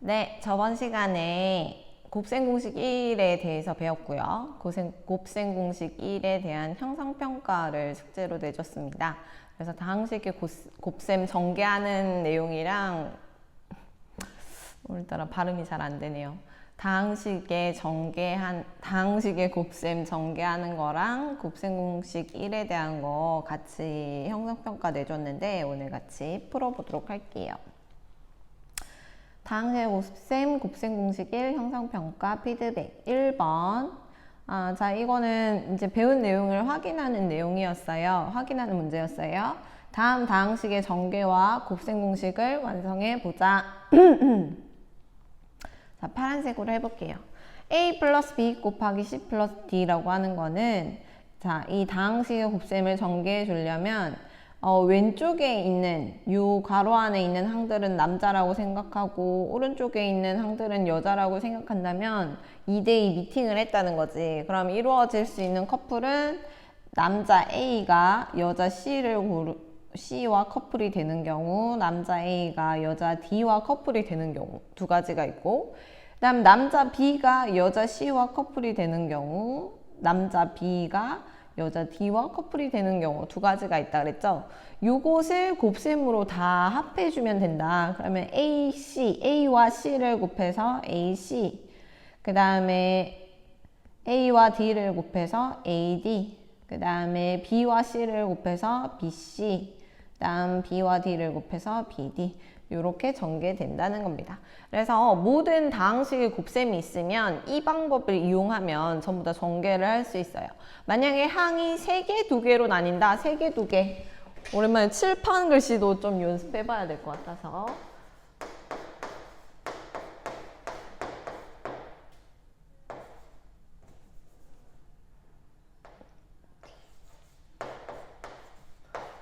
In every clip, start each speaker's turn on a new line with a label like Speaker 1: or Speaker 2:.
Speaker 1: 네, 저번 시간에 곱셈 공식 1에 대해서 배웠고요. 곱셈 공식 1에 대한 형상평가를 숙제로 내줬습니다. 그래서 다항식의 곱셈 전개하는 내용이랑 오늘따라 발음이 잘 안 되네요. 다항식의 곱셈 전개하는 거랑 곱셈 공식 1에 대한 거 같이 형상평가 내줬는데 오늘 같이 풀어보도록 할게요. 다항식의 곱셈 공식 1 형상평가 피드백 1번. 자, 이거는 이제 배운 내용을 확인하는 내용이었어요. 확인하는 문제였어요. 다음 다항식의 전개와 곱셈 공식을 완성해 보자. 자, 파란색으로 해볼게요. a 플러스 b 곱하기 c 플러스 d라고 하는 거는, 자, 이 다항식의 곱셈을 전개해 주려면 왼쪽에 있는 요 가로 안에 있는 항들은 남자라고 생각하고 오른쪽에 있는 항들은 여자라고 생각한다면 2대2 미팅을 했다는 거지. 그럼 이루어질 수 있는 커플은 남자 A가 여자 C와 커플이 되는 경우, 남자 A가 여자 D와 커플이 되는 경우 두 가지가 있고, 그다음 남자 B가 여자 C와 커플이 되는 경우, 남자 B가 여자 D와 커플이 되는 경우 두 가지가 있다 그랬죠. 요것을 곱셈으로 다 합해주면 된다. 그러면 A와 C를 곱해서 AC, 그 다음에 A와 D를 곱해서 AD, 그 다음에 B와 C를 곱해서 BC, 그 다음 B와 D를 곱해서 BD, 이렇게 전개된다는 겁니다. 그래서 모든 다항식의 곱셈이 있으면 이 방법을 이용하면 전부 다 전개를 할 수 있어요. 만약에 항이 3개, 2개로 나뉜다. 3개, 2개. 오랜만에 칠판 글씨도 좀 연습해 봐야 될 것 같아서.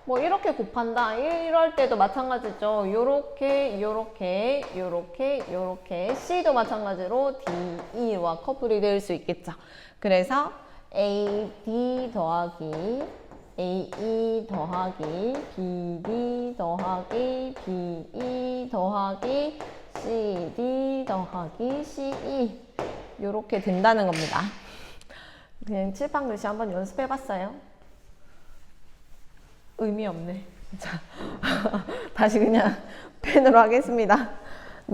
Speaker 1: 뭐 이렇게 곱한다. 이럴 때도 마찬가지죠. 요렇게 C도 마찬가지로 D, E와 커플이 될 수 있겠죠. 그래서 AD 더하기 AE 더하기 BD 더하기 BE 더하기 CD 더하기 CE 요렇게 된다는 겁니다. 그냥 칠판 글씨 한번 연습해 봤어요. 의미 없네. 자, 다시 그냥 펜으로 하겠습니다.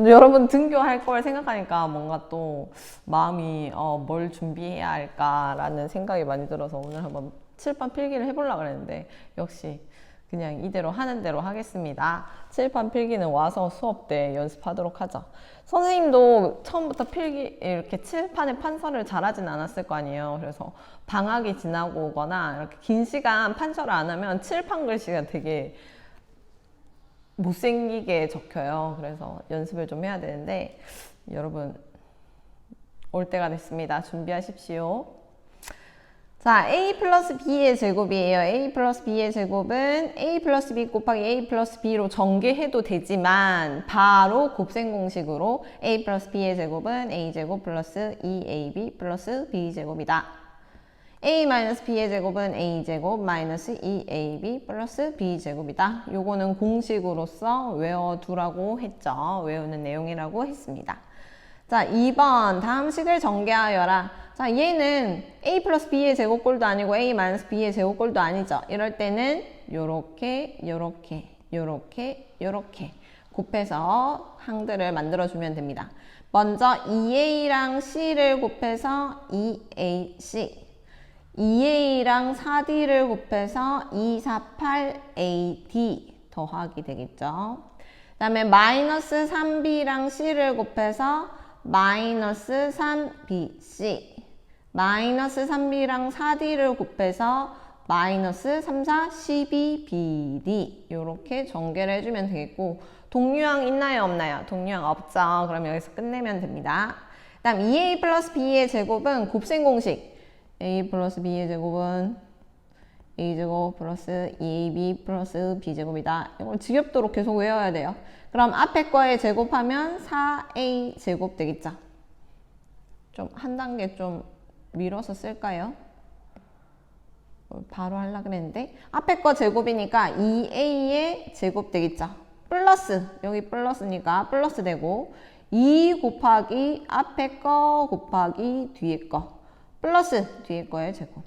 Speaker 1: 여러분 등교할 걸 생각하니까 뭔가 또 마음이 뭘 준비해야 할까라는 생각이 많이 들어서 오늘 한번 칠판 필기를 해보려고 그랬는데 역시 그냥 이대로 하는 대로 하겠습니다. 칠판 필기는 와서 수업 때 연습하도록 하죠. 선생님도 처음부터 필기 이렇게 칠판에 판서를 잘하진 않았을 거 아니에요. 그래서 방학이 지나고 오거나 이렇게 긴 시간 판서를 안 하면 칠판 글씨가 되게 못생기게 적혀요. 그래서 연습을 좀 해야 되는데 여러분 올 때가 됐습니다. 준비하십시오. 자, a 플러스 b의 제곱이에요. a 플러스 b의 제곱은 a 플러스 b 곱하기 a 플러스 b로 전개해도 되지만 바로 곱셈 공식으로 a 플러스 b의 제곱은 a제곱 플러스 2ab 플러스 b제곱이다. a 마이너스 b의 제곱은 a제곱 마이너스 2ab 플러스 b제곱이다. 요거는 공식으로서 외워두라고 했죠. 외우는 내용이라고 했습니다. 자, 2번 다음식을 전개하여라. 자, 얘는 a 플러스 b의 제곱꼴도 아니고 a 마이너스 b의 제곱꼴도 아니죠. 이럴 때는 요렇게 곱해서 항들을 만들어주면 됩니다. 먼저 2a랑 c를 곱해서 2ac, 2a랑 4d를 곱해서 248ad 더하기 되겠죠. 그 다음에 마이너스 3b랑 c를 곱해서 마이너스 3bc, 마이너스 3b랑 4d를 곱해서 마이너스 3, 4, 12bd 이렇게 전개를 해주면 되겠고, 동류항 있나요 없나요? 동류항 없죠. 그럼 여기서 끝내면 됩니다. 그 다음 2a 플러스 b의 제곱은 곱셈 공식, a 플러스 b의 제곱은 a제곱 플러스 2ab 플러스 b제곱이다. 이걸 지겹도록 계속 외워야 돼요. 그럼 앞에 거에 제곱하면 4a 제곱 되겠죠. 좀 한 단계 좀 밀어서 쓸까요? 바로 하려고 그랬는데 앞에 거 제곱이니까 2a의 제곱 되겠죠. 플러스 여기 플러스니까 플러스 되고 2 곱하기 앞에 거 곱하기 뒤에 거 플러스 뒤에 거의 제곱.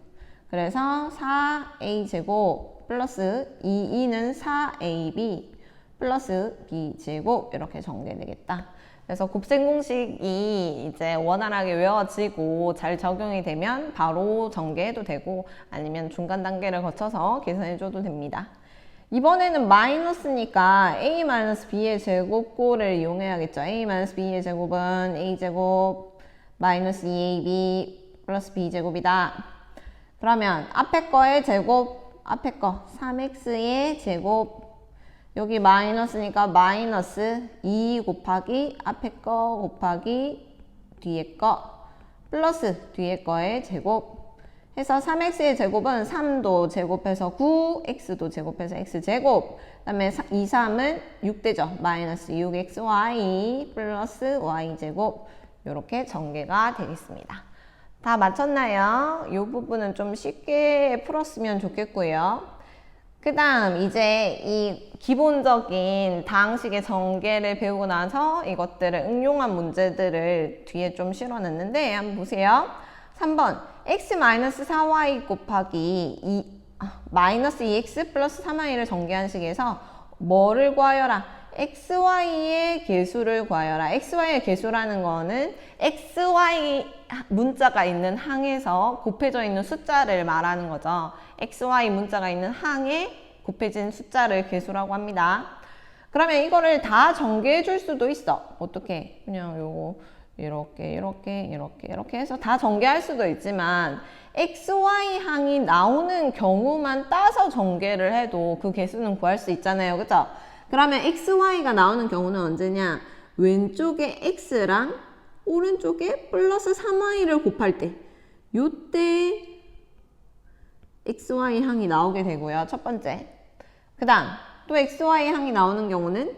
Speaker 1: 그래서 4a 제곱 플러스 2는 4ab 플러스 b 제곱 이렇게 전개되겠다. 그래서 곱셈 공식이 이제 원활하게 외워지고 잘 적용이 되면 바로 전개해도 되고 아니면 중간 단계를 거쳐서 계산해줘도 됩니다. 이번에는 마이너스니까 a-b의 제곱꼴을 이용해야겠죠. a-b의 제곱은 a제곱 마이너스 2ab 플러스 b제곱이다. 그러면 앞에 거의 제곱, 앞에 거 3x의 제곱 여기 마이너스니까 마이너스 2 곱하기 앞에 거 곱하기 뒤에 거 플러스 뒤에 거의 제곱 해서 3x의 제곱은 3도 제곱해서 9, x도 제곱해서 x제곱 그 다음에 2, 3은 6되죠. 마이너스 6xy 플러스 y제곱 이렇게 전개가 되겠습니다. 다 맞췄나요? 이 부분은 좀 쉽게 풀었으면 좋겠고요. 그 다음 이제 이 기본적인 다항식의 전개를 배우고 나서 이것들을 응용한 문제들을 뒤에 좀 실어놨는데 한번 보세요. 3번 x-4y 곱하기 마이너스 2x 플러스 3y를 전개한 식에서 뭐를 구하여라? xy의 개수를 구하여라. xy의 개수라는 거는 xy 문자가 있는 항에서 곱해져 있는 숫자를 말하는 거죠. xy 문자가 있는 항에 곱해진 숫자를 개수라고 합니다. 그러면 이거를 다 전개해 줄 수도 있어. 어떻게? 그냥 요거 이렇게 해서 다 전개할 수도 있지만 xy 항이 나오는 경우만 따서 전개를 해도 그 개수는 구할 수 있잖아요. 그죠? 그러면 xy가 나오는 경우는 언제냐? 왼쪽에 x랑 오른쪽에 플러스 3y를 곱할 때 요때 xy 항이 나오게 되고요. 첫 번째. 그 다음 또 xy 항이 나오는 경우는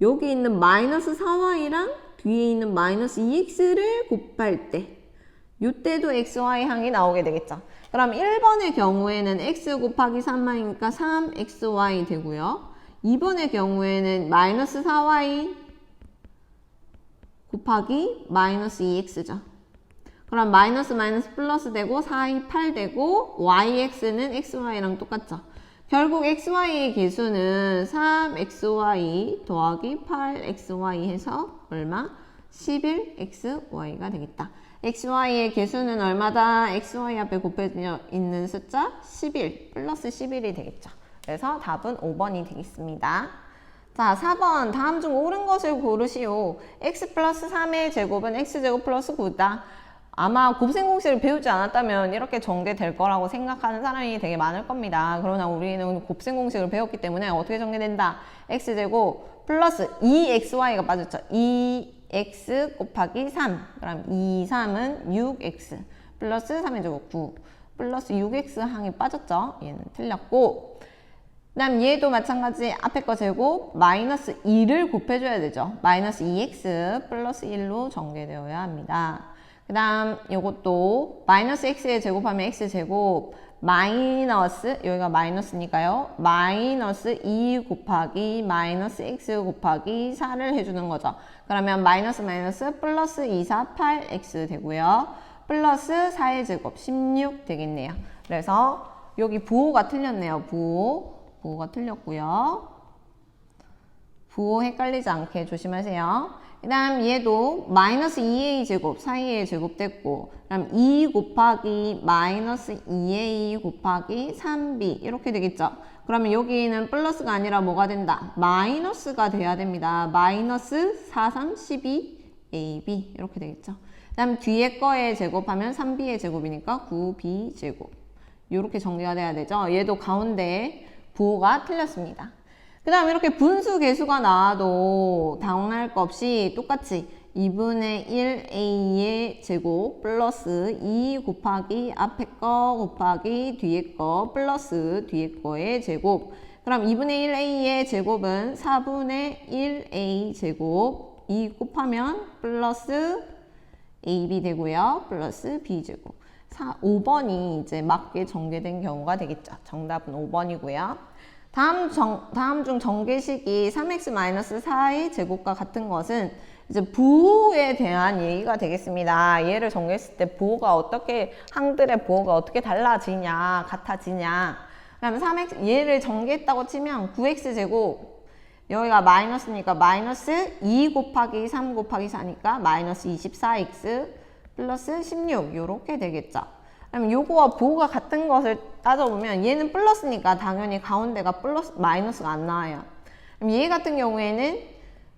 Speaker 1: 여기 있는 마이너스 4y랑 뒤에 있는 마이너스 2x를 곱할 때 요때도 xy 항이 나오게 되겠죠. 그럼 1번의 경우에는 x 곱하기 3y니까 3xy 되고요. 2번의 경우에는 마이너스 4y 곱하기 마이너스 2x죠. 그럼 마이너스 플러스 되고 4이 8 되고 yx는 xy랑 똑같죠. 결국 xy의 개수는 3xy 더하기 8xy 해서 얼마? 11xy가 되겠다. xy의 개수는 얼마다? xy 앞에 곱해져 있는 숫자 11 플러스 11이 되겠죠. 그래서 답은 5번이 되겠습니다. 자, 4번 다음 중 옳은 것을 고르시오. x 플러스 3의 제곱은 x제곱 플러스 9다. 아마 곱셈 공식을 배우지 않았다면 이렇게 전개될 거라고 생각하는 사람이 되게 많을 겁니다. 그러나 우리는 곱셈 공식을 배웠기 때문에 어떻게 전개된다? x제곱 플러스 2xy가 빠졌죠. 2x 곱하기 3. 그럼 2, 3은 6x 플러스 3의 제곱 9 플러스 6x 항이 빠졌죠. 얘는 틀렸고 그 다음 얘도 마찬가지 앞에 거 제곱 마이너스 2를 곱해줘야 되죠. 마이너스 2x 플러스 1로 전개되어야 합니다. 그 다음 요것도 마이너스 x에 제곱하면 x제곱 마이너스 여기가 마이너스니까요. 마이너스 2 곱하기 마이너스 x 곱하기 4를 해주는 거죠. 그러면 마이너스 플러스 2, 4, 8x 되고요. 플러스 4의 제곱 16 되겠네요. 그래서 여기 부호가 틀렸네요. 부호가 틀렸고요. 부호 헷갈리지 않게 조심하세요. 그 다음 얘도 마이너스 2a 제곱, 4a 제곱 됐고 그럼 2 곱하기 마이너스 2a 곱하기 3b 이렇게 되겠죠. 그러면 여기는 플러스가 아니라 뭐가 된다? 마이너스가 돼야 됩니다. 마이너스 4, 3, 12ab 이렇게 되겠죠. 그 다음 뒤에 거에 제곱하면 3b의 제곱이니까 9b 제곱 이렇게 전개가 돼야 되죠. 얘도 가운데 부호가 틀렸습니다. 그 다음 이렇게 분수 개수가 나와도 당황할 거 없이 똑같이 2분의 1a의 제곱 플러스 2 곱하기 앞에 거 곱하기 뒤에 거 플러스 뒤에 거의 제곱 그럼 2분의 1a의 제곱은 4분의 1a 제곱 2 곱하면 플러스 ab 되고요. 플러스 b 제곱. 5번이 이제 맞게 전개된 경우가 되겠죠. 정답은 5번이고요. 다음 중 전개식이 3x-4의 제곱과 같은 것은 이제 부호에 대한 얘기가 되겠습니다. 얘를 전개했을 때 부호가 어떻게, 항들의 부호가 어떻게 달라지냐, 같아지냐. 그러면 3x, 얘를 전개했다고 치면 9x제곱, 여기가 마이너스니까 마이너스 2 곱하기 3 곱하기 4니까 마이너스 24x 플러스 16 이렇게 되겠죠. 그럼 요거와 부호가 같은 것을 따져보면 얘는 플러스니까 당연히 가운데가 플러스 마이너스가 안 나와요. 그럼 얘 같은 경우에는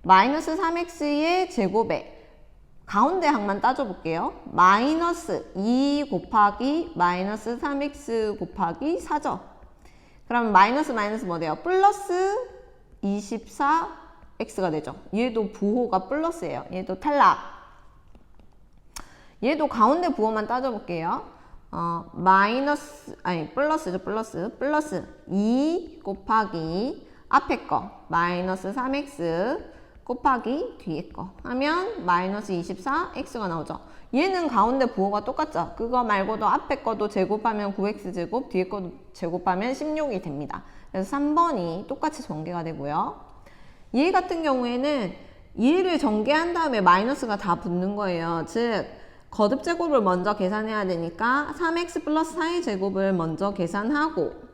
Speaker 1: 마이너스 3x의 제곱에 가운데 항만 따져볼게요. 마이너스 2 곱하기 마이너스 3x 곱하기 4죠. 그럼 마이너스 뭐 돼요? 플러스 24x가 되죠. 얘도 부호가 플러스예요. 얘도 탈락. 얘도 가운데 부호만 따져볼게요. 플러스죠, 플러스 2 곱하기 앞에 거 마이너스 3x 곱하기 뒤에 거 하면 마이너스 24x가 나오죠. 얘는 가운데 부호가 똑같죠. 그거 말고도 앞에 거도 제곱하면 9x 제곱, 뒤에 거도 제곱하면 16이 됩니다. 그래서 3번이 똑같이 전개가 되고요. 얘 같은 경우에는 얘를 전개한 다음에 마이너스가 다 붙는 거예요. 즉 거듭 제곱을 먼저 계산해야 되니까 3x 플러스 4의 제곱을 먼저 계산하고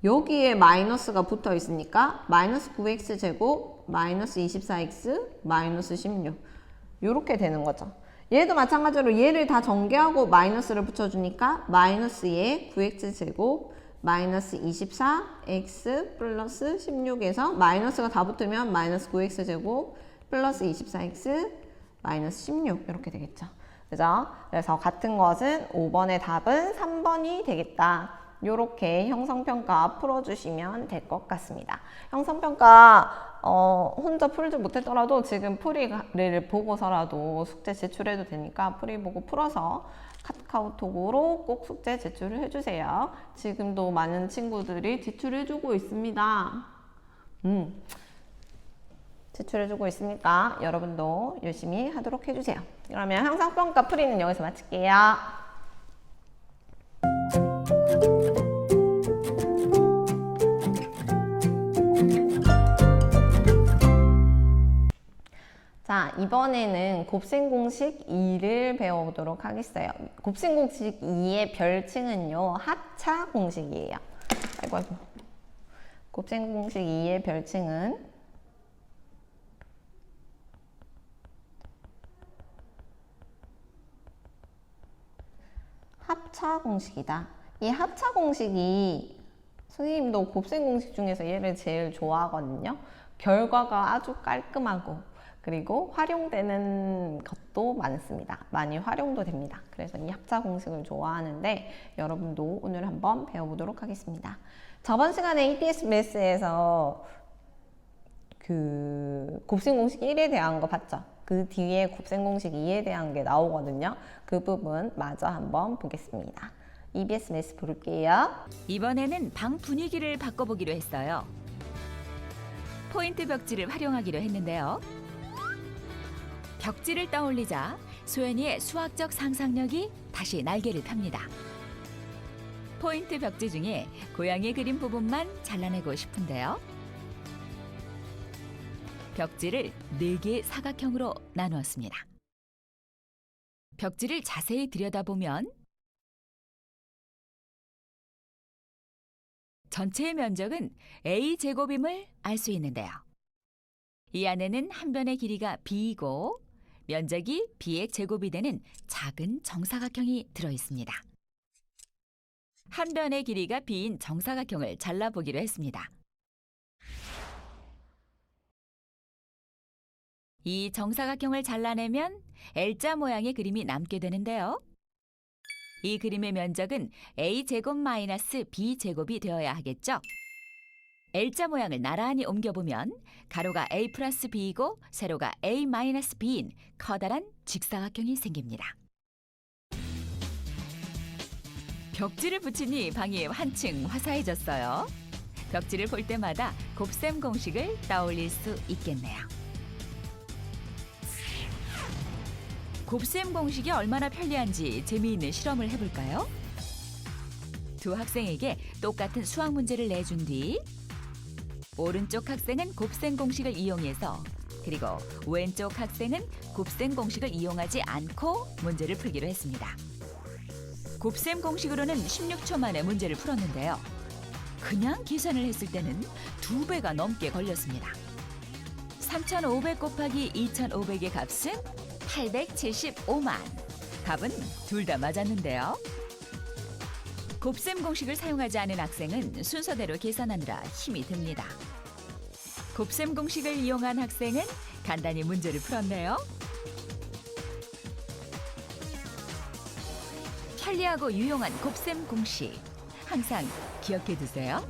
Speaker 1: 여기에 마이너스가 붙어 있으니까 마이너스 9x 제곱 마이너스 24x 마이너스 16 이렇게 되는 거죠. 얘도 마찬가지로 얘를 다 전개하고 마이너스를 붙여주니까 마이너스에 9x 제곱 마이너스 24x 플러스 16에서 마이너스가 다 붙으면 마이너스 9x 제곱 플러스 24x 마이너스 16 이렇게 되겠죠. 그죠? 그래서 같은 것은 5번의 답은 3번이 되겠다. 요렇게 형성평가 풀어주시면 될 것 같습니다. 형성평가 혼자 풀지 못했더라도 지금 풀이를 보고서라도 숙제 제출해도 되니까 풀이 보고 풀어서 카카오톡으로 꼭 숙제 제출을 해주세요. 지금도 많은 친구들이 제출해주고 있습니다. 제출해주고 있으니까 여러분도 열심히 하도록 해주세요. 그러면 형성평가 풀이는 여기서 마칠게요. 자, 이번에는 곱셈공식 2를 배워보도록 하겠어요. 곱셈공식 2의 별칭은요, 합차공식이에요. 아이고. 곱셈공식 2의 별칭은 합차공식이다. 이 합차공식이 선생님도 곱셈공식 중에서 얘를 제일 좋아하거든요. 결과가 아주 깔끔하고 그리고 활용되는 것도 많습니다. 많이 활용도 됩니다. 그래서 이 합차공식을 좋아하는데 여러분도 오늘 한번 배워보도록 하겠습니다. 저번 시간에 EPS 매스에서 그 곱셈공식 1에 대한 거 봤죠? 그 뒤에 곱셈공식 2에 대한 게 나오거든요. 그 부분 마저 한번 보겠습니다. EBS 매스 볼게요.
Speaker 2: 이번에는 방 분위기를 바꿔보기로 했어요. 포인트 벽지를 활용하기로 했는데요. 벽지를 떠올리자 소연이의 수학적 상상력이 다시 날개를 펴니다. 포인트 벽지 중에 고양이 그림 부분만 잘라내고 싶은데요. 벽지를 4개의 사각형으로 나누었습니다. 벽지를 자세히 들여다보면 전체의 면적은 A제곱임을 알 수 있는데요. 이 안에는 한 변의 길이가 B이고 면적이 B의 제곱이 되는 작은 정사각형이 들어있습니다. 한 변의 길이가 B인 정사각형을 잘라보기로 했습니다. 이 정사각형을 잘라내면 L자 모양의 그림이 남게 되는데요. 이 그림의 면적은 A제곱 마이너스 B제곱이 되어야 하겠죠. L자 모양을 나란히 옮겨보면 가로가 A 플러스 B이고 세로가 A 마이너스 B인 커다란 직사각형이 생깁니다. 벽지를 붙이니 방이 한층 화사해졌어요. 벽지를 볼 때마다 곱셈 공식을 떠올릴 수 있겠네요. 곱셈 공식이 얼마나 편리한지 재미있는 실험을 해볼까요? 두 학생에게 똑같은 수학 문제를 내준 뒤 오른쪽 학생은 곱셈 공식을 이용해서 그리고 왼쪽 학생은 곱셈 공식을 이용하지 않고 문제를 풀기로 했습니다. 곱셈 공식으로는 16초 만에 문제를 풀었는데요. 그냥 계산을 했을 때는 2배가 넘게 걸렸습니다. 3,500 곱하기 2,500의 값은 875만. 값은 둘 다 맞았는데요. 곱셈 공식을 사용하지 않은 학생은 순서대로 계산하느라 힘이 듭니다. 곱셈 공식을 이용한 학생은 간단히 문제를 풀었네요. 편리하고 유용한 곱셈 공식. 항상 기억해 두세요.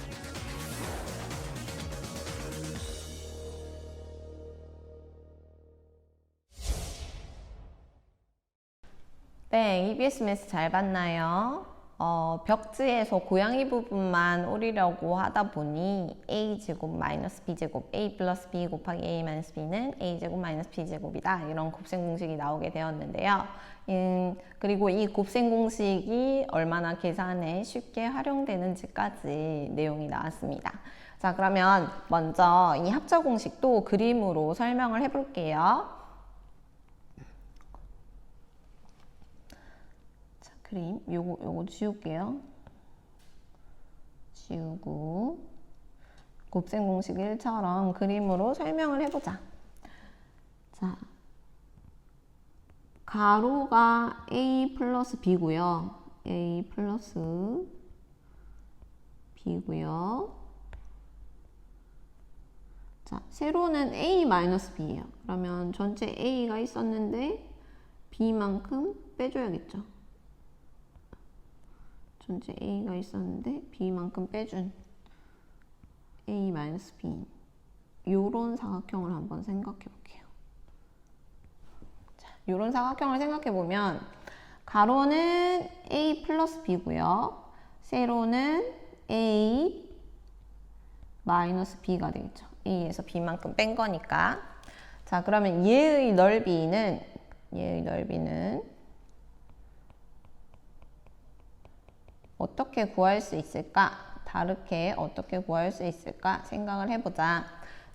Speaker 1: 네, EBS 매스 잘 봤나요? 벽지에서 고양이 부분만 오리려고 하다 보니 a제곱 마이너스 b제곱 a 플러스 b 곱하기 a 마이너스 b는 a제곱 마이너스 b제곱이다. 이런 곱셈 공식이 나오게 되었는데요. 그리고 이 곱셈 공식이 얼마나 계산에 쉽게 활용되는지까지 내용이 나왔습니다. 자, 그러면 먼저 이 합차 공식도 그림으로 설명을 해볼게요. 그림 요거 지울게요. 지우고 곱셈 공식 1처럼 그림으로 설명을 해보자. 자, 가로가 a 플러스 b고요. a 플러스 b고요. 자, 세로는 a 마이너스 b예요. 그러면 전체 a가 있었는데 b만큼 빼줘야겠죠. 전체 a가 있었는데 b만큼 빼준 a-b 요런 사각형을 한번 생각해 볼게요. 자, 요런 사각형을 생각해 보면 가로는 a 플러스 b고요. 세로는 a 마이너스 b가 되겠죠. a에서 b만큼 뺀 거니까. 자, 그러면 얘의 넓이는 어떻게 구할 수 있을까? 다르게 어떻게 구할 수 있을까? 생각을 해보자.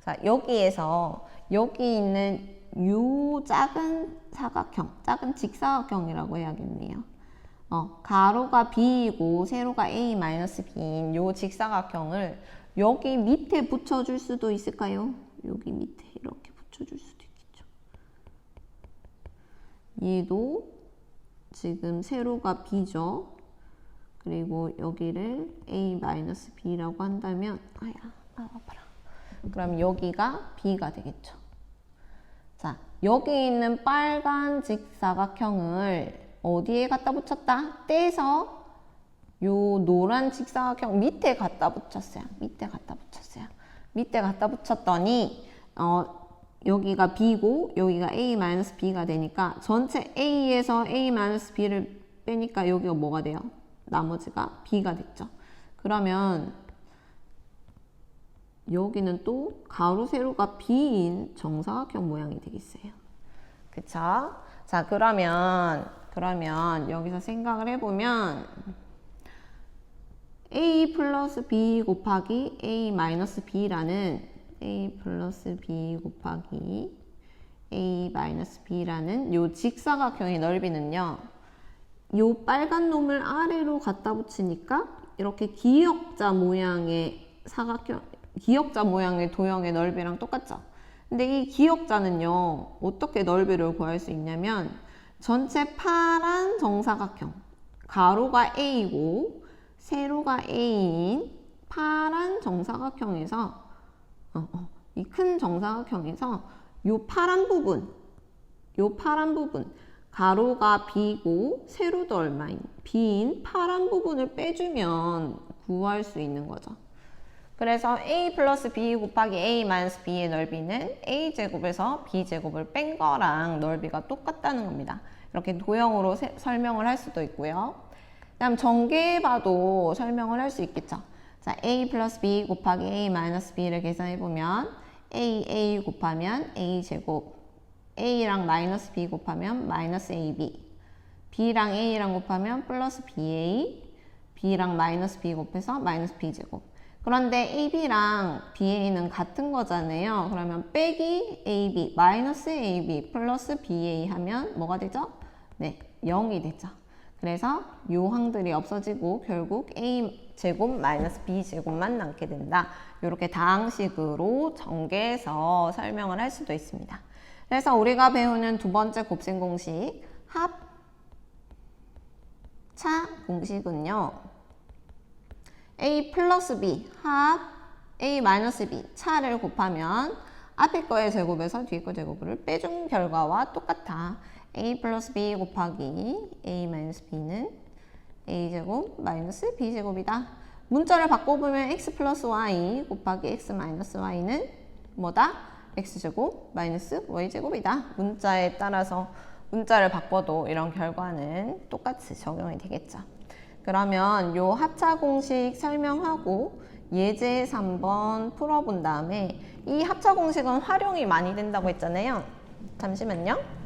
Speaker 1: 자, 여기에서 여기 있는 요 작은 사각형, 작은 직사각형이라고 해야겠네요. 가로가 b이고 세로가 a-b인 요 직사각형을 여기 밑에 붙여줄 수도 있을까요? 여기 밑에 이렇게 붙여줄 수도 있겠죠. 얘도 지금 세로가 b죠. 그리고 여기를 a-b라고 한다면 아파라. 그럼 여기가 b가 되겠죠. 자, 여기 있는 빨간 직사각형을 어디에 갖다 붙였다? 떼서 요 노란 직사각형 밑에 갖다 붙였어요. 밑에 갖다 붙였더니 여기가 b고 여기가 a-b가 되니까 전체 a에서 a-b를 빼니까 여기가 뭐가 돼요? 나머지가 b가 됐죠. 그러면 여기는 또 가로 세로가 b인 정사각형 모양이 되겠어요. 그쵸? 자, 그러면 여기서 생각을 해보면 a 플러스 b 곱하기 a 마이너스 b라는 a 플러스 b 곱하기 a 마이너스 b라는 요 직사각형의 넓이는요. 요 빨간 놈을 아래로 갖다 붙이니까 이렇게 기역자 모양의 사각형, 기역자 모양의 도형의 넓이랑 똑같죠. 근데 이 기역자는요, 어떻게 넓이를 구할 수 있냐면 전체 파란 정사각형, 가로가 a이고 세로가 a인 파란 정사각형에서 이 큰 정사각형에서 요 파란 부분 가로가 b고 세로도 얼마인 b인 파란 부분을 빼주면 구할 수 있는 거죠. 그래서 a 플러스 b 곱하기 a 마이너스 b의 넓이는 a제곱에서 b제곱을 뺀 거랑 넓이가 똑같다는 겁니다. 이렇게 도형으로 설명을 할 수도 있고요. 그다음 전개해봐도 설명을 할 수 있겠죠. 자, a 플러스 b 곱하기 a 마이너스 b를 계산해보면 a 곱하면 a 제곱, a랑 마이너스 b 곱하면 마이너스 ab, b랑 a랑 곱하면 플러스 ba, b랑 마이너스 b 곱해서 마이너스 b 제곱. 그런데 ab랑 ba는 같은 거잖아요. 그러면 빼기 ab 마이너스 ab 플러스 ba 하면 뭐가 되죠? 네, 0이 되죠. 그래서 요 항들이 없어지고 결국 a 제곱 마이너스 b 제곱만 남게 된다. 이렇게 다항식으로 전개해서 설명을 할 수도 있습니다. 그래서 우리가 배우는 두 번째 곱셈 공식 합차 공식은요. a 플러스 b 합 a 마이너스 b 차를 곱하면 앞에 거의 제곱에서 뒤에 거 제곱을 빼준 결과와 똑같아. a 플러스 b 곱하기 a 마이너스 b는 a 제곱 마이너스 b 제곱이다. 문자를 바꿔보면 x 플러스 y 곱하기 x 마이너스 y는 뭐다? x 제곱 마이너스 y 제곱이다. 문자에 따라서 문자를 바꿔도 이런 결과는 똑같이 적용이 되겠죠. 그러면 요 합차 공식 설명하고 예제에서 한번 풀어본 다음에 이 합차 공식은 활용이 많이 된다고 했잖아요. 잠시만요.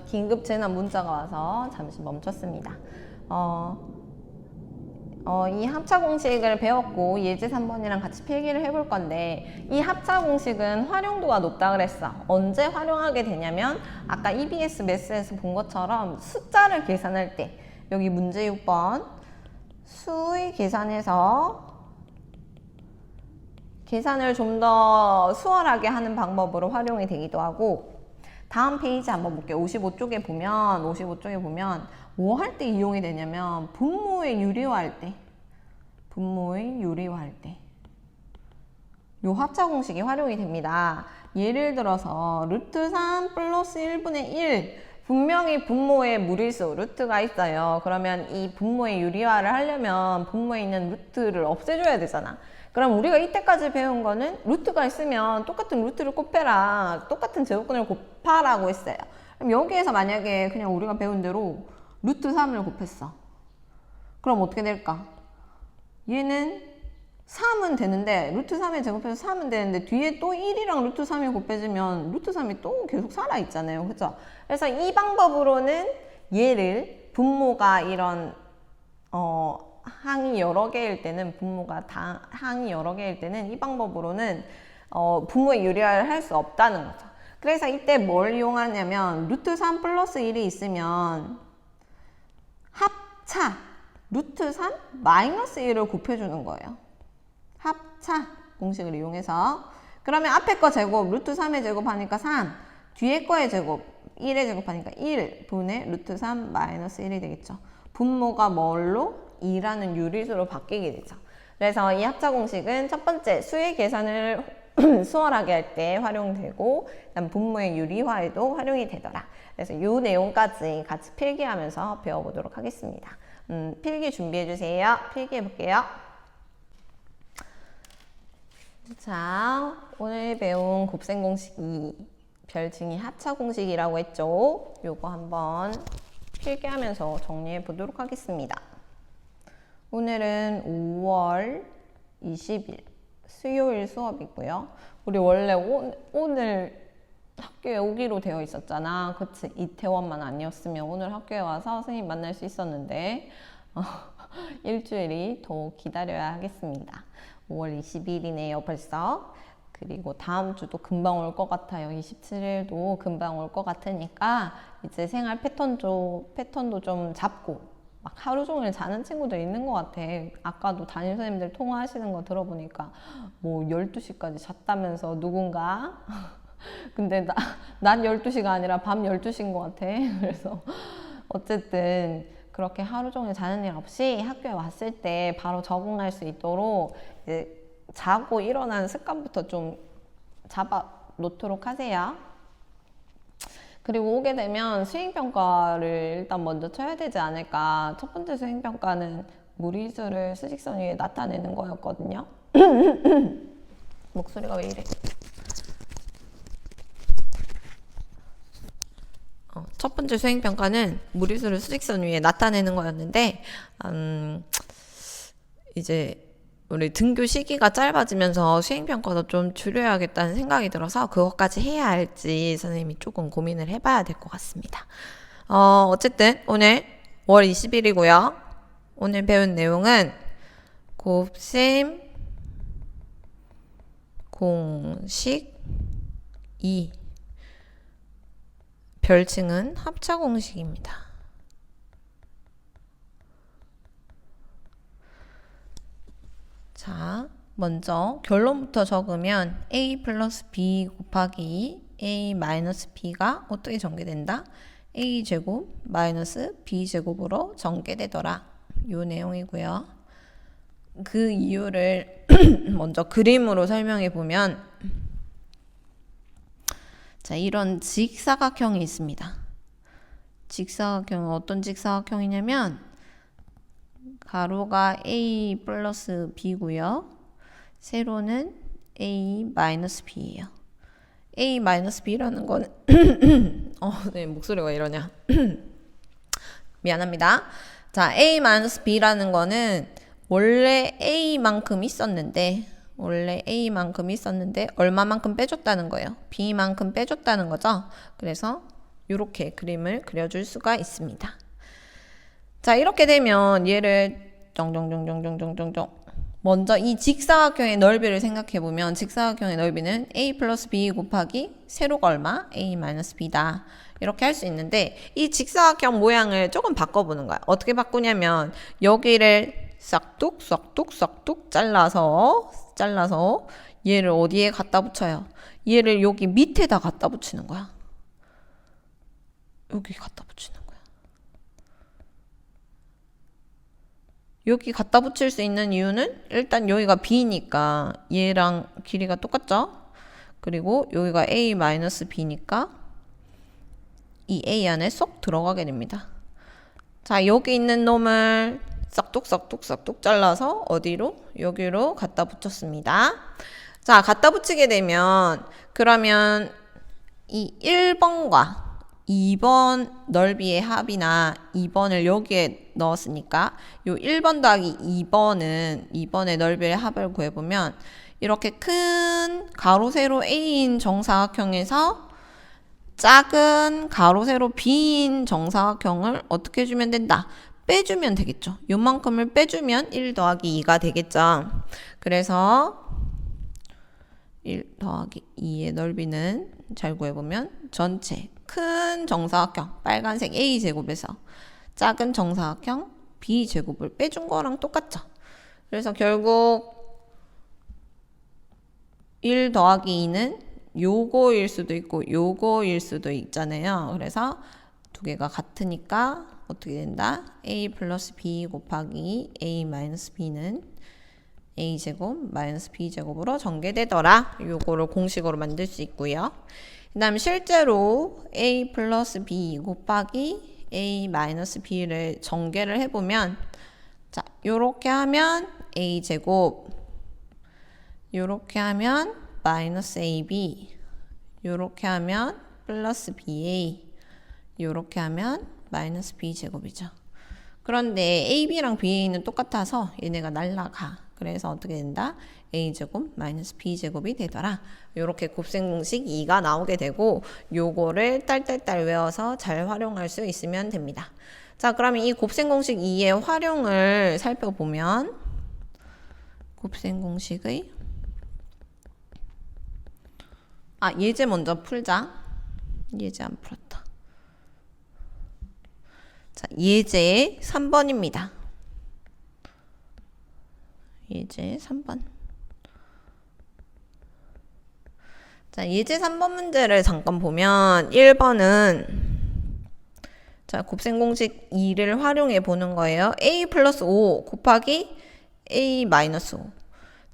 Speaker 1: 긴급 재난 문자가 와서 잠시 멈췄습니다. 이 합차 공식을 배웠고 예제 3번이랑 같이 필기를 해볼 건데 이 합차 공식은 활용도가 높다 그랬어. 언제 활용하게 되냐면 아까 EBS 매스에서 본 것처럼 숫자를 계산할 때 여기 문제 6번 수의 계산에서 계산을 좀 더 수월하게 하는 방법으로 활용이 되기도 하고 다음 페이지 한번 볼게요. 55쪽에 보면 뭐 할 때 이용이 되냐면 분모의 유리화할 때 요 합차 공식이 활용이 됩니다. 예를 들어서 루트 3 플러스 1분의 1 분명히 분모에 무리수 루트가 있어요. 그러면 이 분모의 유리화를 하려면 분모에 있는 루트를 없애줘야 되잖아. 그럼 우리가 이때까지 배운 거는 루트가 있으면 똑같은 루트를 곱해라, 똑같은 제곱근을 곱하라고 했어요. 그럼 여기에서 만약에 그냥 우리가 배운 대로 루트 3을 곱했어. 그럼 어떻게 될까? 얘는 3은 되는데 루트 3에 제곱해서 3은 되는데 뒤에 또 1이랑 루트 3이 곱해지면 루트 3이 또 계속 살아있잖아요. 그죠? 그래서 이 방법으로는 얘를 분모가 이런 항이 여러 개일 때는 항이 여러 개일 때는 이 방법으로는 분모의 유리화를 할 수 없다는 거죠. 그래서 이때 뭘 이용하냐면 루트 3 플러스 1이 있으면 합차 루트 3 마이너스 1을 곱해주는 거예요. 합차 공식을 이용해서 그러면 앞에 거 제곱 루트 3의 제곱하니까 3 뒤에 거의 제곱 1의 제곱하니까 1 분의 루트 3 마이너스 1이 되겠죠. 분모가 뭘로? 2라는 유리수로 바뀌게 되죠. 그래서 이 합차 공식은 첫 번째 수의 계산을 수월하게 할 때 활용되고 그다음 분모의 유리화에도 활용이 되더라. 그래서 이 내용까지 같이 필기하면서 배워보도록 하겠습니다. 필기 준비해 주세요. 필기해 볼게요. 자, 오늘 배운 곱셈 공식 2 별칭이 합차 공식이라고 했죠. 요거 한번 필기하면서 정리해 보도록 하겠습니다. 오늘은 5월 20일 수요일 수업이고요. 우리 원래 오늘 학교에 오기로 되어 있었잖아. 그치? 이태원만 아니었으면 오늘 학교에 와서 선생님 만날 수 있었는데 일주일이 더 기다려야 하겠습니다. 5월 20일이네요 벌써. 그리고 다음 주도 금방 올 것 같아요. 27일도 금방 올 것 같으니까 이제 생활 패턴도 좀 잡고 막 하루 종일 자는 친구들 있는 것 같아. 아까도 담임 선생님들 통화하시는 거 들어보니까 뭐 12시까지 잤다면서 누군가 근데 낮 12시가 아니라 밤 12시인 것 같아. 그래서 어쨌든 그렇게 하루 종일 자는 일 없이 학교에 왔을 때 바로 적응할 수 있도록 이제 자고 일어나는 습관부터 좀 잡아 놓도록 하세요. 그리고 오게 되면 수행평가를 일단 먼저 쳐야 되지 않을까. 첫 번째 수행평가는 무리수를 수직선 위에 나타내는 거였거든요. 목소리가 왜 이래? 첫 번째 수행평가는 무리수를 수직선 위에 나타내는 거였는데, 이제 우리 등교 시기가 짧아지면서 수행평가도 좀 줄여야겠다는 생각이 들어서 그것까지 해야 할지 선생님이 조금 고민을 해봐야 될 것 같습니다. 어쨌든 오늘 월 20일이고요. 오늘 배운 내용은 곱셈 공식 2, 별칭은 합차 공식입니다. 자, 먼저 결론부터 적으면 a 플러스 b 곱하기 a 마이너스 b가 어떻게 전개된다? a 제곱 마이너스 b 제곱으로 전개되더라. 요 내용이고요. 그 이유를 먼저 그림으로 설명해 보면, 자, 이런 직사각형이 있습니다. 직사각형은 어떤 직사각형이냐면 가로가 a 플러스 b고요. 세로는 a 마이너스 b예요. a 마이너스 b라는 거는 네, 목소리가 이러냐. 미안합니다. 자, a 마이너스 b라는 거는 원래 a만큼 있었는데 얼마만큼 빼줬다는 거예요. b만큼 빼줬다는 거죠. 그래서 이렇게 그림을 그려줄 수가 있습니다. 자, 이렇게 되면 얘를 먼저 이 직사각형의 넓이를 생각해 보면 직사각형의 넓이는 a 플러스 b 곱하기 세로가 얼마? a 마이너스 b다. 이렇게 할 수 있는데 이 직사각형 모양을 조금 바꿔보는 거야. 어떻게 바꾸냐면 여기를 싹둑 잘라서 얘를 어디에 갖다 붙여요? 얘를 여기 밑에다 갖다 붙이는 거야. 여기 갖다 붙이는 거야. 여기 갖다 붙일 수 있는 이유는 일단 여기가 b니까 얘랑 길이가 똑같죠? 그리고 여기가 a-b니까 이 a 안에 쏙 들어가게 됩니다. 자, 여기 있는 놈을 싹둑 잘라서 어디로? 여기로 갖다 붙였습니다. 자, 갖다 붙이게 되면 그러면 이 1번과 2번 넓이의 합이나 2번을 여기에 넣었으니까 요 1번 더하기 2번의 넓이의 합을 구해보면 이렇게 큰 가로 세로 A인 정사각형에서 작은 가로 세로 B인 정사각형을 어떻게 해주면 된다? 빼주면 되겠죠. 요만큼을 빼주면 1 더하기 2가 되겠죠. 그래서 1 더하기 2의 넓이는 잘 구해보면 전체 큰 정사각형 빨간색 A제곱에서 작은 정사각형 B제곱을 빼준 거랑 똑같죠. 그래서 결국 1 더하기 2는 요거일 수도 있고 요거일 수도 있잖아요. 그래서 두 개가 같으니까 어떻게 된다? A 플러스 B 곱하기 A 마이너스 B는 A제곱 마이너스 B제곱으로 전개되더라. 요거를 공식으로 만들 수 있고요. 그 다음 실제로 A 플러스 B 곱하기 A 마이너스 B를 전개를 해보면, 자, 요렇게 하면 A제곱, 요렇게 하면 마이너스 AB, 요렇게 하면 플러스 BA, 요렇게 하면 마이너스 B제곱이죠. 그런데 AB랑 BA는 똑같아서 얘네가 날라가. 그래서 어떻게 된다? A제곱 마이너스 B제곱이 되더라. 요렇게 곱셈 공식 2가 나오게 되고 요거를 딸딸딸 외워서 잘 활용할 수 있으면 됩니다. 자, 그러면 이 곱셈 공식 2의 활용을 살펴보면 곱셈 공식의 예제 먼저 풀자. 예제 안 풀었다. 자, 예제 3번입니다. 예제 3번. 자, 예제 3번 문제를 잠깐 보면 1번은 자, 곱셈 공식 2를 활용해 보는 거예요. A 플러스 5 곱하기 A 마이너스 5.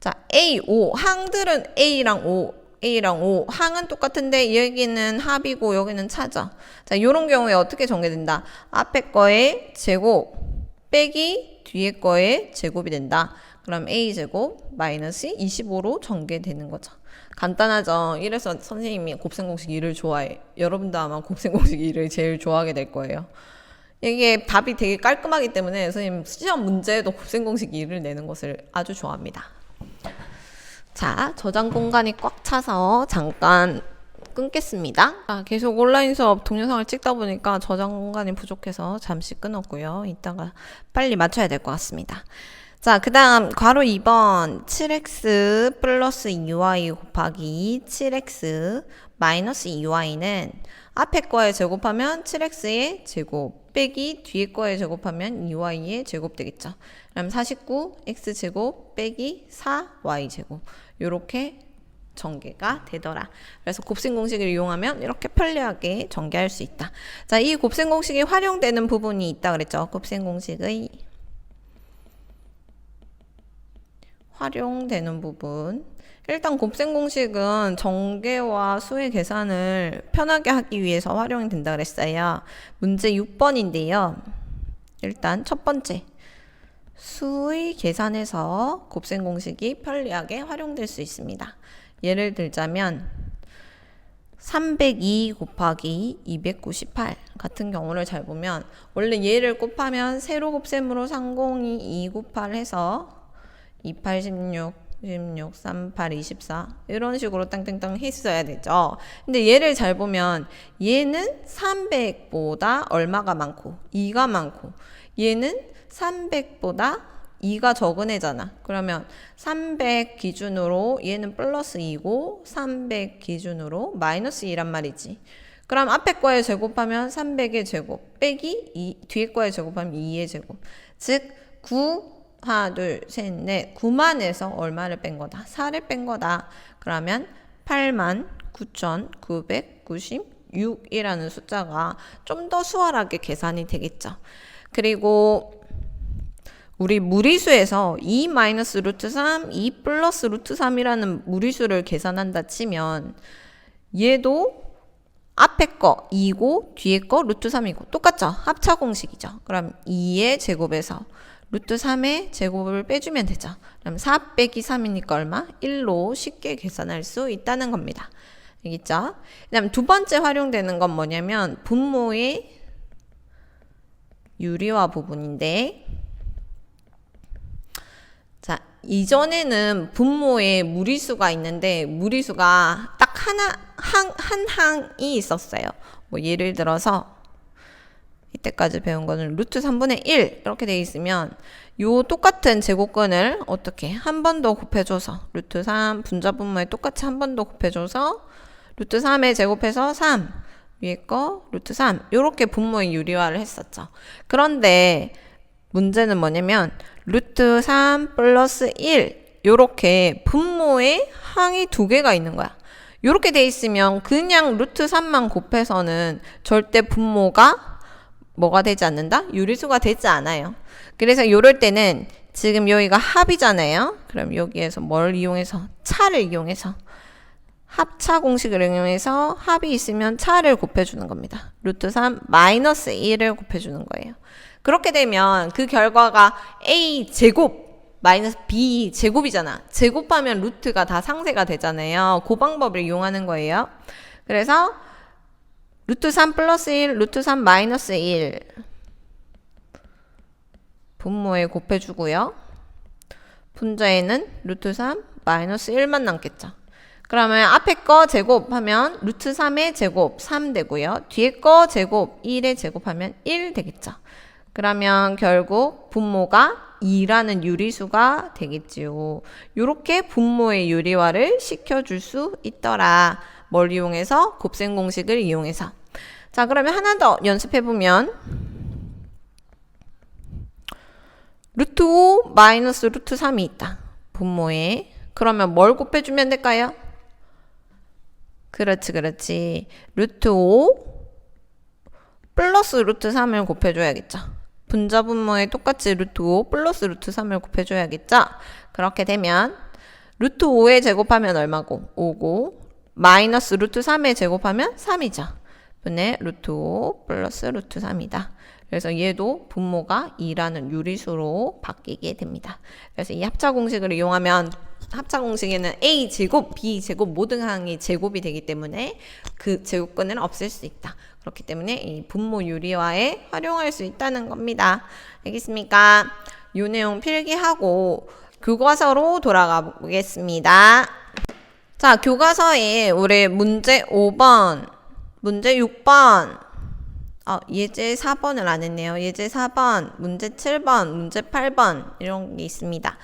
Speaker 1: 자, A, 5. 항들은 A랑 5 A랑 O. 항은 똑같은데 여기는 합이고 여기는 차죠. 자, 이런 경우에 어떻게 전개된다? 앞에 거의 제곱 빼기 뒤에 거의 제곱이 된다. 그럼 A제곱 마이너스 25로 전개되는 거죠. 간단하죠? 이래서 선생님이 곱셈공식 2를 좋아해. 여러분도 아마 곱셈공식 2를 제일 좋아하게 될 거예요. 이게 답이 되게 깔끔하기 때문에 선생님 시험 문제에도 곱셈공식 2를 내는 것을 아주 좋아합니다. 자, 저장 공간이 꽉 차서 잠깐 끊겠습니다. 계속 온라인 수업 동영상을 찍다 보니까 저장 공간이 부족해서 잠시 끊었고요. 이따가 빨리 맞춰야 될 것 같습니다. 자, 그 다음 괄호 2번 7x 플러스 2y 곱하기 7x 마이너스 2y는 앞에 거에 제곱하면 7x의 제곱 빼기 뒤에 거에 제곱하면 2y의 제곱 되겠죠. 그럼 49 x제곱 빼기 4y제곱 요렇게 전개가 되더라. 그래서 곱셈 공식을 이용하면 이렇게 편리하게 전개할 수 있다. 자, 이 곱셈 공식이 활용되는 부분이 있다 그랬죠. 곱셈 공식의 활용되는 부분. 일단 곱셈 공식은 전개와 수의 계산을 편하게 하기 위해서 활용이 된다 그랬어요. 문제 6번인데요. 일단 첫 번째. 수의 계산에서 곱셈 공식이 편리하게 활용될 수 있습니다. 예를 들자면 302 곱하기 298 같은 경우를 잘 보면 원래 얘를 곱하면 세로 곱셈으로 302 298 해서 28, 16, 16, 38, 24 이런 식으로 땅땅땅 했어야 되죠. 근데 얘를 잘 보면 얘는 300보다 얼마가 많고 2가 많고 얘는 300보다 2가 적은 애잖아. 그러면 300 기준으로 얘는 플러스 2고 300 기준으로 마이너스 2란 말이지. 그럼 앞에 거에 제곱하면 300의 제곱 빼기 뒤에 거에 제곱하면 2의 제곱. 즉 9 하나, 둘, 셋, 넷, 9만에서 얼마를 뺀 거다? 4를 뺀 거다. 그러면 89,996이라는 숫자가 좀 더 수월하게 계산이 되겠죠. 그리고 우리 무리수에서 2 마이너스 루트 3, 2 플러스 루트 3이라는 무리수를 계산한다 치면 얘도 앞에 거 2고 뒤에 거 루트 3이고 똑같죠? 합차 공식이죠. 그럼 2의 제곱에서 루트 3의 제곱을 빼주면 되죠. 그럼 4 빼기 3이니까 얼마? 1로 쉽게 계산할 수 있다는 겁니다. 알겠죠? 그 다음 두 번째 활용되는 건 뭐냐면 분모의 유리화 부분인데 자, 이전에는 분모에 무리수가 있는데 무리수가 딱 한 항이 있었어요. 뭐 예를 들어서 이때까지 배운 거는 루트 3분의 1 이렇게 돼 있으면 요 똑같은 제곱근을 어떻게 한 번 더 곱해줘서 루트 3 분자 분모에 똑같이 한 번 더 곱해줘서 루트 3에 제곱해서 3 위에 거 루트 3 요렇게 분모의 유리화를 했었죠. 그런데 문제는 뭐냐면 루트 3 플러스 1 요렇게 분모에 항이 두 개가 있는 거야. 요렇게 돼 있으면 그냥 루트 3만 곱해서는 절대 분모가 뭐가 되지 않는다? 유리수가 되지 않아요. 그래서 요럴 때는 지금 여기가 합이잖아요. 그럼 여기에서 뭘 이용해서? 차를 이용해서 합차 공식을 이용해서 합이 있으면 차를 곱해주는 겁니다. 루트 3 마이너스 1을 곱해주는 거예요. 그렇게 되면 그 결과가 A 제곱 마이너스 B 제곱이잖아. 제곱하면 루트가 다 상쇄가 되잖아요. 그 방법을 이용하는 거예요. 그래서 루트 3 플러스 1, 루트 3 마이너스 1 분모에 곱해주고요. 분자에는 루트 3 마이너스 1만 남겠죠. 그러면 앞에 거 제곱하면 루트 3의 제곱 3 되고요. 뒤에 거 제곱 1의 제곱하면 1 되겠죠. 그러면 결국 분모가 2라는 유리수가 되겠지요. 이렇게 분모의 유리화를 시켜줄 수 있더라. 뭘 이용해서? 곱셈 공식을 이용해서. 자, 그러면 하나 더 연습해보면 루트 5 마이너스 루트 3이 있다. 분모에. 그러면 뭘 곱해주면 될까요? 그렇지. 루트 5 플러스 루트 3을 곱해줘야겠죠. 분자 분모에 똑같이 루트 5 플러스 루트 3을 곱해줘야겠죠. 그렇게 되면 루트 5에 제곱하면 얼마고? 5고 마이너스 루트 3에 제곱하면 3이죠. 분의 루트 5 플러스 루트 3이다. 그래서 얘도 분모가 2라는 유리수로 바뀌게 됩니다. 그래서 이 합차 공식을 이용하면 합차 공식에는 a 제곱, b 제곱 모든 항이 제곱이 되기 때문에 그 제곱근을 없앨 수 있다. 그렇기 때문에 이 분모 유리화에 활용할 수 있다는 겁니다. 알겠습니까? 이 내용 필기하고 교과서로 돌아가 보겠습니다. 자, 교과서에 우리 문제 5번, 문제 6번, 예제 4번을 안 했네요. 예제 4번, 문제 7번, 문제 8번 이런 게 있습니다.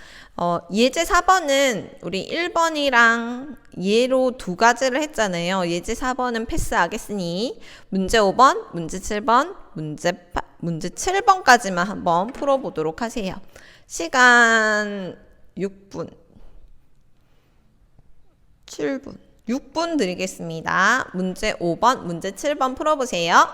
Speaker 1: 예제 4번은 우리 1번이랑 예로 두 가지를 했잖아요. 예제 4번은 패스하겠으니 문제 5번, 문제 7번, 문제 7번까지만 한번 풀어보도록 하세요. 시간 6분, 7분, 6분 드리겠습니다. 문제 5번, 문제 7번 풀어보세요.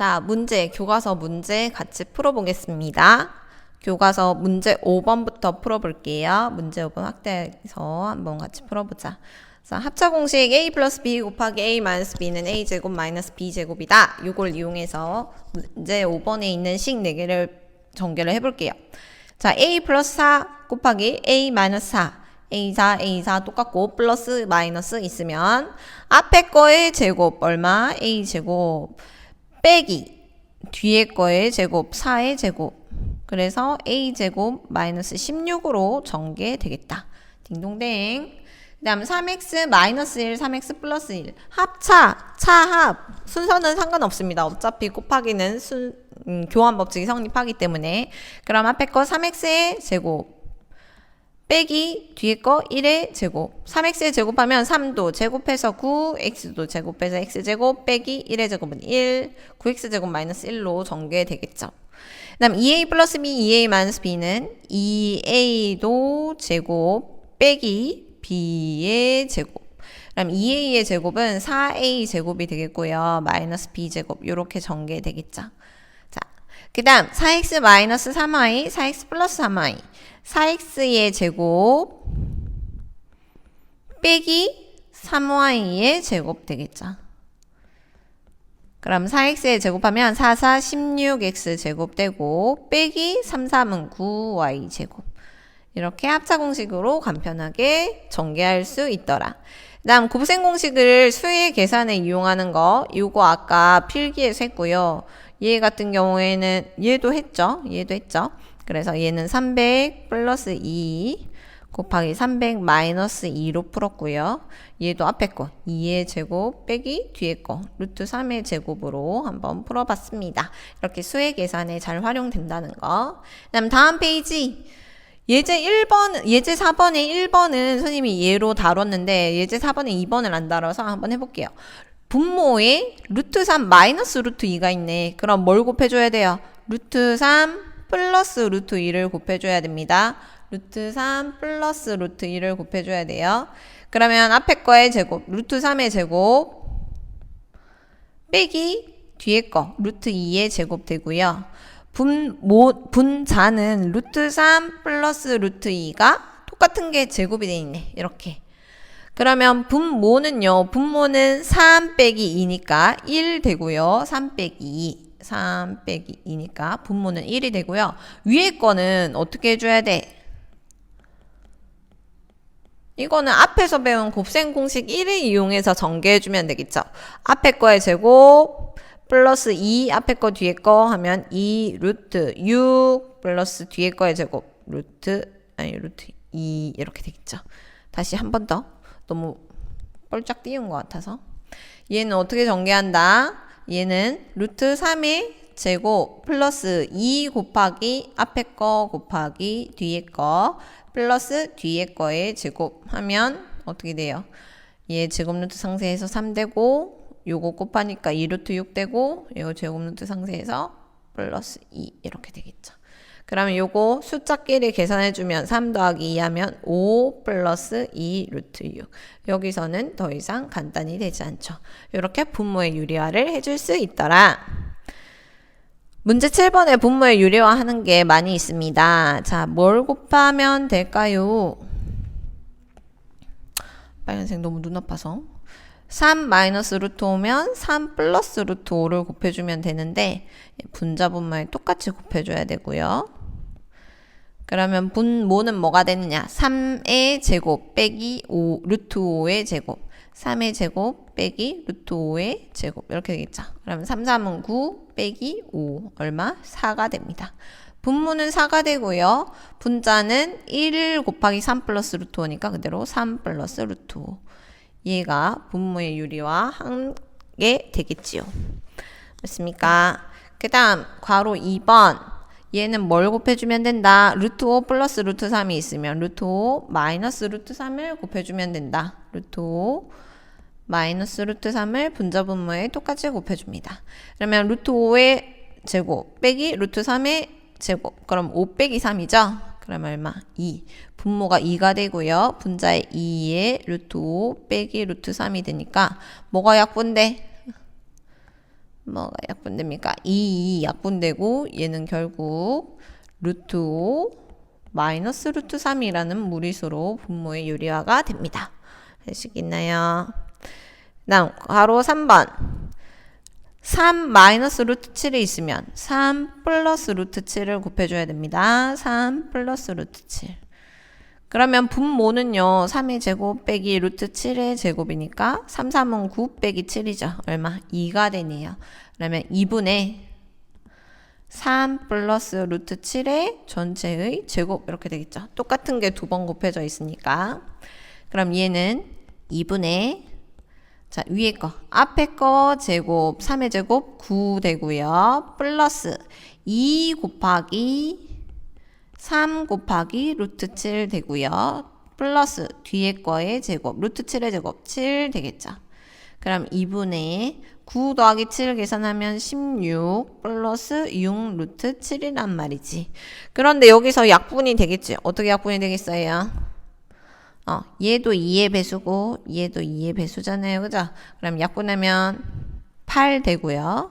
Speaker 1: 자, 교과서 문제 같이 풀어보겠습니다. 교과서 문제 5번부터 풀어볼게요. 문제 5번 확대해서 한번 같이 풀어보자. 자, 합차 공식 a 플러스 b 곱하기 a 마이너스 b는 a 제곱 마이너스 b 제곱이다. 이걸 이용해서 문제 5번에 있는 식 4개를 전개를 해볼게요. 자, a 플러스 4 곱하기 a 마이너스 4. A4 똑같고 플러스 마이너스 있으면 앞에 거의 제곱 얼마? a 제곱 빼기 뒤에 거의 제곱 4의 제곱. 그래서 a 제곱 마이너스 16으로 전개되겠다. 딩동댕. 그 다음 3x 마이너스 1, 3x 플러스 1. 합차, 차합. 순서는 상관없습니다. 어차피 곱하기는 교환 법칙이 성립하기 때문에. 그럼 앞에 거 3x의 제곱 빼기 뒤에 거 1의 제곱. 3x의 제곱하면 3도 제곱해서 9, x도 제곱해서 x제곱 빼기 1의 제곱은 1, 9x제곱 마이너스 1로 전개되겠죠. 그 다음 2a 플러스 b, 2a 마이너스 b는 2a도 제곱 빼기 b의 제곱. 그럼 2a의 제곱은 4a 제곱이 되겠고요. 마이너스 b제곱 이렇게 전개되겠죠. 자, 그 다음 4x 마이너스 3y, 4x 플러스 3y. 4x의 제곱 빼기 3y의 제곱 되겠죠. 그럼 4x의 제곱하면 4, 16x 제곱 되고 빼기 3, 3은 9y 제곱. 이렇게 합차 공식으로 간편하게 전개할 수 있더라. 그 다음 곱셈 공식을 수의 계산에 이용하는 거 이거 아까 필기에서 했고요. 얘 같은 경우에는 얘도 했죠. 그래서 얘는 300 플러스 2 곱하기 300 마이너스 2로 풀었고요. 얘도 앞에 거 2의 제곱 빼기 뒤에 거 루트 3의 제곱으로 한번 풀어봤습니다. 이렇게 수의 계산에 잘 활용된다는 거. 그다음 다음 페이지 예제 4번에 1번은 선생님이 예로 다뤘는데 예제 4번에 2번을 안 다뤄서 한번 해볼게요. 분모에 루트 3 마이너스 루트 2가 있네. 그럼 뭘 곱해줘야 돼요? 루트 3 플러스 루트 2를 곱해줘야 됩니다. 루트 3 플러스 루트 2를 곱해줘야 돼요. 그러면 앞에 거의 제곱, 루트 3의 제곱 빼기 뒤에 거, 루트 2의 제곱 되고요. 분자는 루트 3 플러스 루트 2가 똑같은 게 제곱이 돼 있네. 이렇게. 그러면 분모는요. 분모는 3 빼기 2니까 1 되고요. 3 빼기 2니까 분모는 1이 되고요. 위에 거는 어떻게 해줘야 돼? 이거는 앞에서 배운 곱셈 공식 1을 이용해서 전개해주면 되겠죠. 앞에 거의 제곱 플러스 2 앞에 거 뒤에 거 하면 2 루트 6 플러스 뒤에 거의 제곱 루트 2 이렇게 되겠죠. 다시 한 번 더. 너무 뻘짝 띄운 것 같아서. 얘는 어떻게 전개한다? 얘는 루트 3의 제곱 플러스 2 곱하기 앞에 거 곱하기 뒤에 거 플러스 뒤에 거의 제곱 하면 어떻게 돼요? 얘 제곱 루트 상쇄해서 3 되고 요거 곱하니까 2 루트 6 되고 요거 제곱 루트 상쇄해서 플러스 2 이렇게 되겠죠. 그러면 요거 숫자끼리 계산해주면 3 더하기 2 하면 5 플러스 2 루트 6. 여기서는 더 이상 간단히 되지 않죠. 이렇게 분모의 유리화를 해줄 수 있더라. 문제 7번에 분모의 유리화 하는 게 많이 있습니다. 자, 뭘 곱하면 될까요? 빨간색 너무 눈 아파서. 3 마이너스 루트 5면 3 플러스 루트 5를 곱해주면 되는데 분자 분모에 똑같이 곱해줘야 되고요. 그러면 분모는 뭐가 되느냐? 3의 제곱 빼기 5, 루트 5의 제곱 3의 제곱 빼기 루트 5의 제곱 이렇게 되겠죠. 그러면 3, 3은 9 빼기 5 얼마? 4가 됩니다. 분모는 4가 되고요. 분자는 1 곱하기 3 플러스 루트 5니까 그대로 3 플러스 루트 5 얘가 분모의 유리화 한 게 되겠지요. 맞습니까? 그 다음 괄호 2번 얘는 뭘 곱해주면 된다? 루트 5 플러스 루트 3이 있으면 루트 5 마이너스 루트 3을 곱해주면 된다. 루트 5 마이너스 루트 3을 분자 분모에 똑같이 곱해줍니다. 그러면 루트 5의 제곱 빼기 루트 3의 제곱 그럼 5 빼기 3이죠? 그러면 얼마? 2. 분모가 2가 되고요. 분자의 2에 루트 5 빼기 루트 3이 되니까 뭐가 약분돼? 뭐가 약분됩니까? 2 약분되고 얘는 결국 루트 5 마이너스 루트 3이라는 무리수로 분모의 유리화가 됩니다. 되시겠나요? 다음 가로 3번 3 마이너스 루트 7이 있으면 3 플러스 루트 7을 곱해줘야 됩니다. 3 플러스 루트 7. 그러면 분모는요. 3의 제곱 빼기 루트 7의 제곱이니까 3, 3은 9 빼기 7이죠. 얼마? 2가 되네요. 그러면 2분의 3 플러스 루트 7의 전체의 제곱 이렇게 되겠죠. 똑같은 게 두 번 곱해져 있으니까. 그럼 얘는 2분의 자 위에 거 앞에 거 제곱 3의 제곱 9 되고요. 플러스 2 곱하기 3 곱하기 루트 7 되고요. 플러스 뒤에 거의 제곱 루트 7의 제곱 7 되겠죠. 그럼 2분의 9 더하기 7 계산하면 16 플러스 6 루트 7이란 말이지. 그런데 여기서 약분이 되겠지. 어떻게 약분이 되겠어요? 얘도 2의 배수고 얘도 2의 배수잖아요. 그죠? 그럼 약분하면 8 되고요.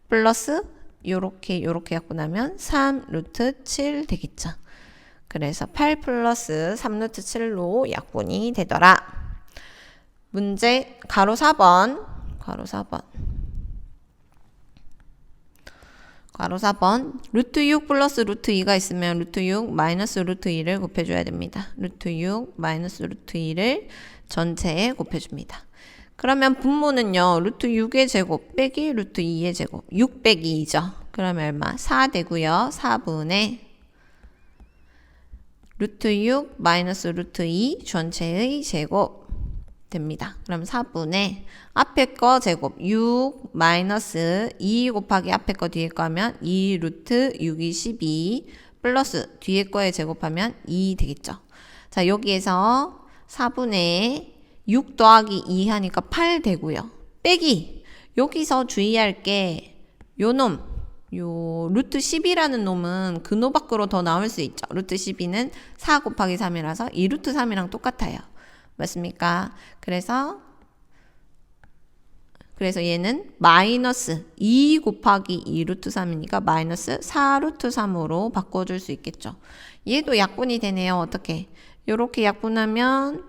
Speaker 1: 플러스 요렇게 약분하면 3 루트 7 되겠죠. 그래서 8 플러스 3 루트 7로 약분이 되더라. 문제 가로 4번 루트 6 플러스 루트 2가 있으면 루트 6 마이너스 루트 2를 곱해줘야 됩니다. 루트 6 마이너스 루트 2를 전체에 곱해줍니다. 그러면 분모는요. 루트 6의 제곱 빼기 루트 2의 제곱 6 빼기 2죠. 그러면 얼마? 4 되고요. 4분의 루트 6 마이너스 루트 2 전체의 제곱 됩니다. 그럼 4분의 앞에 거 제곱 6 마이너스 2 곱하기 앞에 거 뒤에 거 하면 2 루트 6이 12 플러스 뒤에 거에 제곱하면 2 되겠죠. 자 여기에서 4분의 6 더하기 2 하니까 8 되고요. 빼기 여기서 주의할 게 요 루트 10이라는 놈은 근호 밖으로 더 나올 수 있죠. 루트 12는 4 곱하기 3이라서 이 루트 3이랑 똑같아요. 맞습니까? 그래서 얘는 마이너스 2 곱하기 2 루트 3이니까 마이너스 4 루트 3으로 바꿔줄 수 있겠죠. 얘도 약분이 되네요. 어떻게? 요렇게 약분하면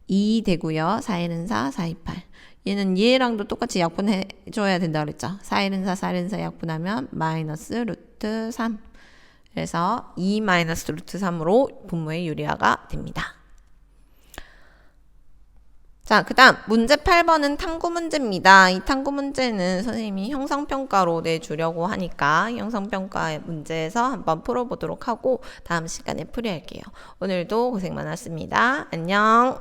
Speaker 1: 2 되고요. 4, 1은 4, 4, 2, 8. 얘는 얘랑도 똑같이 약분해줘야 된다 그랬죠. 4, 1은 4, 4, 1은 4 약분하면 마이너스 루트 3. 그래서 2 마이너스 루트 3으로 분모의 유리화가 됩니다. 자, 그 다음 문제 8번은 탐구 문제입니다. 이 탐구 문제는 선생님이 형성평가로 내주려고 하니까 형성평가 문제에서 한번 풀어보도록 하고 다음 시간에 풀이할게요. 오늘도 고생 많았습니다. 안녕.